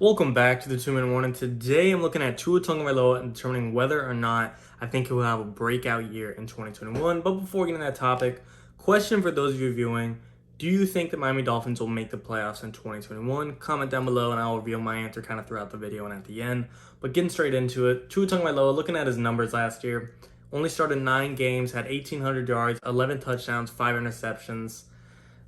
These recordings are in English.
Welcome back to the 2-Minute Warning. Today I'm looking at Tua Tagovailoa and determining whether or not I think he will have a breakout year in 2021. But before getting to that topic, question for those of you viewing, do you think the Miami Dolphins will make the playoffs in 2021? Comment down below and I'll reveal my answer kind of throughout the video and at the end. But getting straight into it, Tua Tagovailoa, looking at his numbers last year, only started 9 games, had 1,800 yards, 11 touchdowns, 5 interceptions.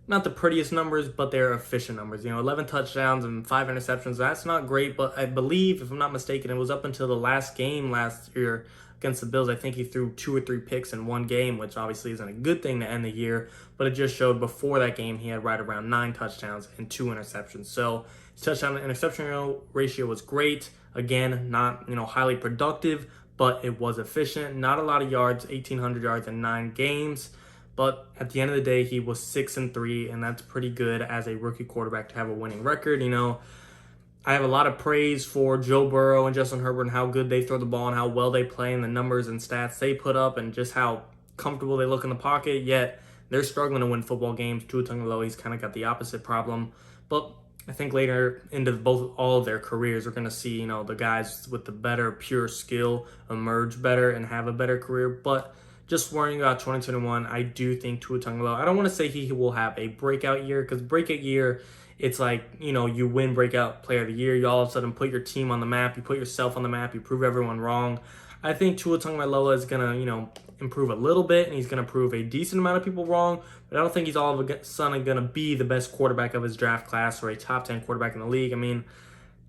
Not the prettiest numbers, but they're efficient numbers. 11 touchdowns and 5 interceptions. That's not great, but I believe, if I'm not mistaken, it was up until the last game last year against the Bills. I think he threw 2 or 3 picks in one game, which obviously isn't a good thing to end the year, but it just showed before that game he had right around 9 touchdowns and 2 interceptions. So his touchdown to interception ratio was great. Again, not highly productive, but it was efficient. Not a lot of yards, 1,800 yards in 9 games. But at the end of the day, he was 6-3, and that's pretty good as a rookie quarterback to have a winning record. I have a lot of praise for Joe Burrow and Justin Herbert and how good they throw the ball and how well they play and the numbers and stats they put up and just how comfortable they look in the pocket. Yet they're struggling to win football games. Tua Tagovailoa, he's kind of got the opposite problem. But I think later into all of their careers, we're going to see the guys with the better pure skill emerge better and have a better career. But just worrying about 2021, I do think Tua Tagovailoa, I don't want to say he will have a breakout year, because breakout year, it's like, you win breakout player of the year, you all of a sudden put your team on the map, you put yourself on the map, you prove everyone wrong. I think Tua Tagovailoa is going to, improve a little bit, and he's going to prove a decent amount of people wrong, but I don't think he's all of a sudden going to be the best quarterback of his draft class or a top 10 quarterback in the league. I mean,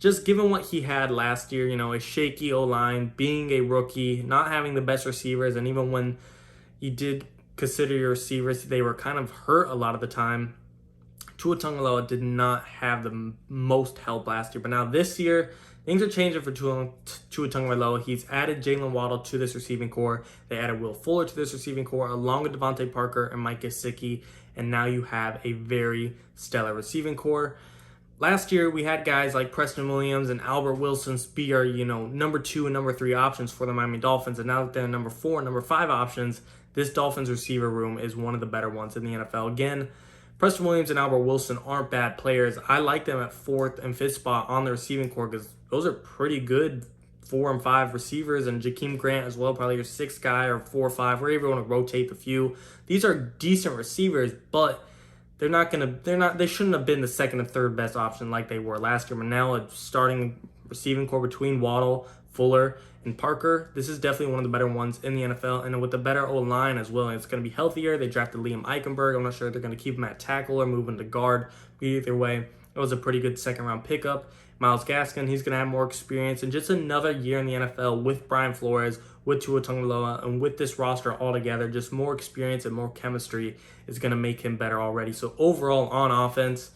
just given what he had last year, a shaky O-line, being a rookie, not having the best receivers, and even when you did consider your receivers, they were kind of hurt a lot of the time. Tua Tagovailoa did not have the most help last year, but now this year, things are changing for Tua Tagovailoa. He's added Jaylen Waddle to this receiving core. They added Will Fuller to this receiving core, along with Devontae Parker and Mike Gesicki, and now you have a very stellar receiving core. Last year, we had guys like Preston Williams and Albert Wilson be our, number 2 and number 3 options for the Miami Dolphins. And now that they're number 4 and number 5 options, this Dolphins receiver room is one of the better ones in the NFL. Again, Preston Williams and Albert Wilson aren't bad players. I like them at 4th and 5th spot on the receiving core because those are pretty good 4 and 5 receivers, and Jakeem Grant as well, probably your 6th guy or 4 or 5, wherever you want to rotate the few. These are decent receivers, but they shouldn't have been the 2nd and 3rd best option like they were last year. But now a starting receiving core between Waddle, Fuller, and Parker, this is definitely one of the better ones in the NFL, and with the better O-line as well. It's going to be healthier. They drafted Liam Eichenberg. I'm not sure if they're going to keep him at tackle or move him to guard. Either way, it was a pretty good 2nd-round pickup. Myles Gaskin, he's going to have more experience, and just another year in the NFL with Brian Flores, with Tua Tagovailoa, and with this roster altogether, just more experience and more chemistry is going to make him better already. So overall, on offense,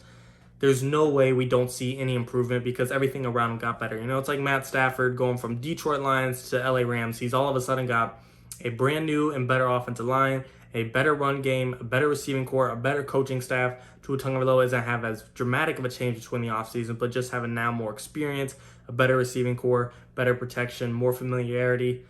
there's no way we don't see any improvement because everything around him got better. It's like Matt Stafford going from Detroit Lions to LA Rams. He's all of a sudden got a brand new and better offensive line, a better run game, a better receiving core, a better coaching staff. Tua Tagovailoa doesn't have as dramatic of a change between the offseason, but just having now more experience, a better receiving core, better protection, more familiarity.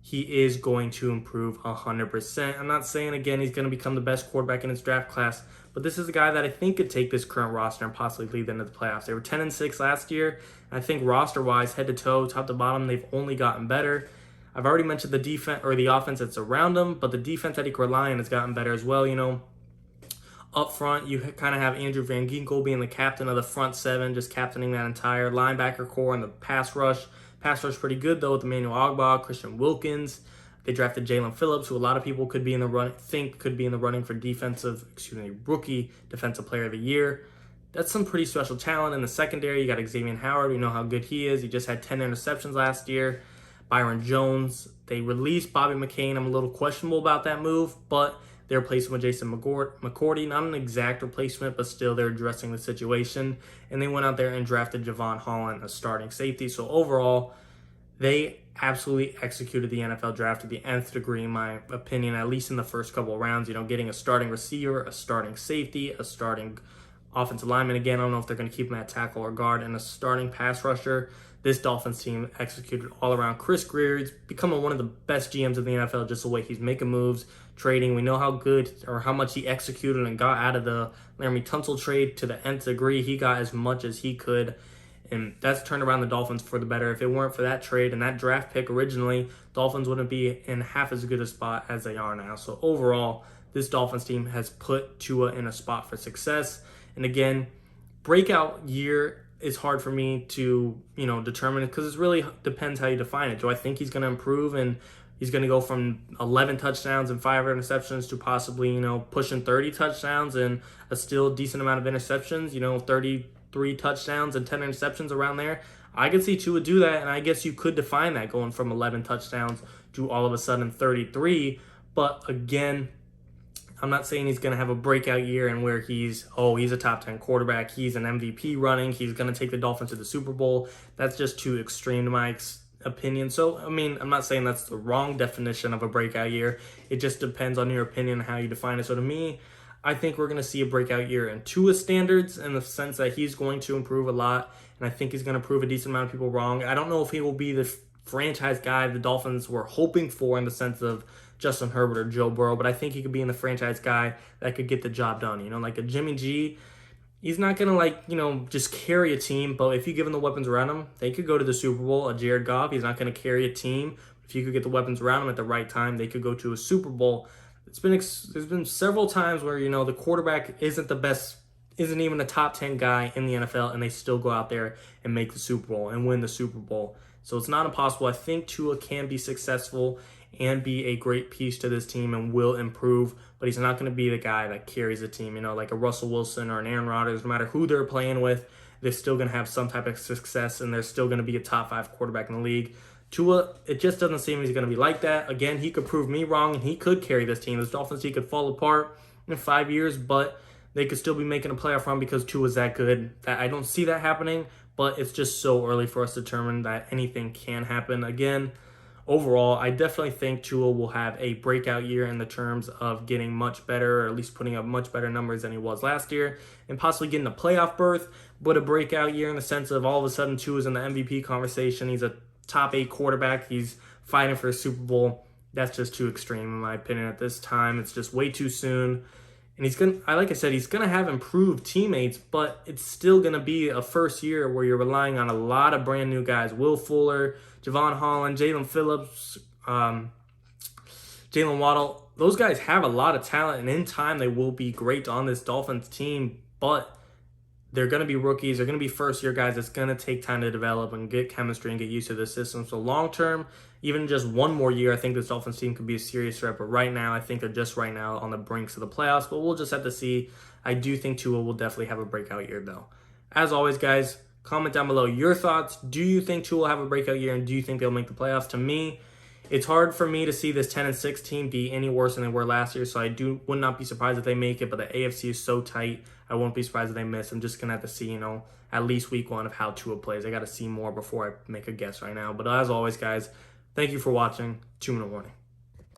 He is going to improve 100%. I'm not saying, again, he's going to become the best quarterback in his draft class, but this is a guy that I think could take this current roster and possibly lead them to the playoffs. They were 10-6 last year. I think roster-wise, head to toe, top to bottom, they've only gotten better. I've already mentioned the defense or the offense that's around them, but the defense that he could rely on has gotten better as well. Up front, you kind of have Andrew Van Ginkel being the captain of the front 7, just captaining that entire linebacker core and the pass rush. Pass rush pretty good, though, with Emmanuel Ogbah, Christian Wilkins. They drafted Jalen Phillips, who a lot of people could be in the running for rookie defensive player of the year. That's some pretty special talent in the secondary. You got Xavier Howard. We know how good he is. He just had 10 interceptions last year. Byron Jones. They released Bobby McCain. I'm a little questionable about that move, but they're replacing with Jason McCourty. Not an exact replacement, but still they're addressing the situation. And they went out there and drafted Javon Holland, a starting safety. So overall, they absolutely executed the NFL draft to the nth degree, in my opinion, at least in the first couple of rounds. Getting a starting receiver, a starting safety, a starting offensive lineman. Again, I don't know if they're going to keep him at tackle or guard, and a starting pass rusher. This Dolphins team executed all around. Chris Grier's becoming one of the best GMs in the NFL, just the way he's making moves, trading. We know how good or how much he executed and got out of the Laramie Tunsil trade to the nth degree. He got as much as he could And that's turned around the Dolphins for the better. If it weren't for that trade and that draft pick originally, Dolphins wouldn't be in half as good a spot as they are now. So overall, this Dolphins team has put Tua in a spot for success. And again, breakout year is hard for me to, determine, because it really depends how you define it. Do I think he's going to improve and he's going to go from 11 touchdowns and 5 interceptions to possibly, pushing 30 touchdowns and a still decent amount of interceptions, 33 touchdowns and 10 interceptions around there? I could see Tua do that, and I guess you could define that going from 11 touchdowns to all of a sudden 33. But again, I'm not saying he's going to have a breakout year and where he's a top 10 quarterback, he's an MVP running, he's going to take the Dolphins to the Super Bowl. That's just too extreme to my opinion. So, I'm not saying that's the wrong definition of a breakout year. It just depends on your opinion and how you define it. So to me, I think we're going to see a breakout year in Tua's standards, in the sense that he's going to improve a lot, and I think he's going to prove a decent amount of people wrong. I don't know if he will be the franchise guy the Dolphins were hoping for in the sense of Justin Herbert or Joe Burrow, but I think he could be in the franchise guy that could get the job done. Like a Jimmy G, he's not going to just carry a team, but if you give him the weapons around him, they could go to the Super Bowl. A Jared Goff, he's not going to carry a team. If you could get the weapons around him at the right time, they could go to a Super Bowl. There's been several times where, the quarterback isn't the best, isn't even a top 10 guy in the NFL, and they still go out there and make the Super Bowl and win the Super Bowl. So it's not impossible. I think Tua can be successful and be a great piece to this team and will improve, but he's not going to be the guy that carries the team, like a Russell Wilson or an Aaron Rodgers. No matter who they're playing with, they're still going to have some type of success, and they're still going to be a top 5 quarterback in the league. Tua, it just doesn't seem he's going to be like that. Again, he could prove me wrong, and he could carry this team. This Dolphins team could fall apart in 5 years, but they could still be making a playoff run because Tua's that good. I don't see that happening, but it's just so early for us to determine that anything can happen. Again, overall, I definitely think Tua will have a breakout year in the terms of getting much better, or at least putting up much better numbers than he was last year, and possibly getting a playoff berth, but a breakout year in the sense of all of a sudden Tua's in the MVP conversation. He's a top 8 quarterback. He's fighting for a Super Bowl. That's just too extreme in my opinion at this time. It's just way too soon. And he's gonna have improved teammates, but it's still gonna be a first year where you're relying on a lot of brand new guys. Will Fuller, Javon Holland, Jalen Phillips, Jaylen Waddle. Those guys have a lot of talent, and in time they will be great on this Dolphins team, but they're going to be rookies. They're going to be first-year guys. It's going to take time to develop and get chemistry and get used to the system. So long-term, even just one more year, I think this Dolphins team could be a serious threat. But right now, I think they're just right now on the brinks of the playoffs. But we'll just have to see. I do think Tua will definitely have a breakout year, though. As always, guys, comment down below your thoughts. Do you think Tua will have a breakout year, and do you think they'll make the playoffs? To me, it's hard for me to see this 10-6 team be any worse than they were last year, so would not be surprised if they make it, but the AFC is so tight, I won't be surprised if they miss. I'm just going to have to see, at least week 1 of how Tua plays. I got to see more before I make a guess right now. But as always, guys, thank you for watching. 2-minute warning.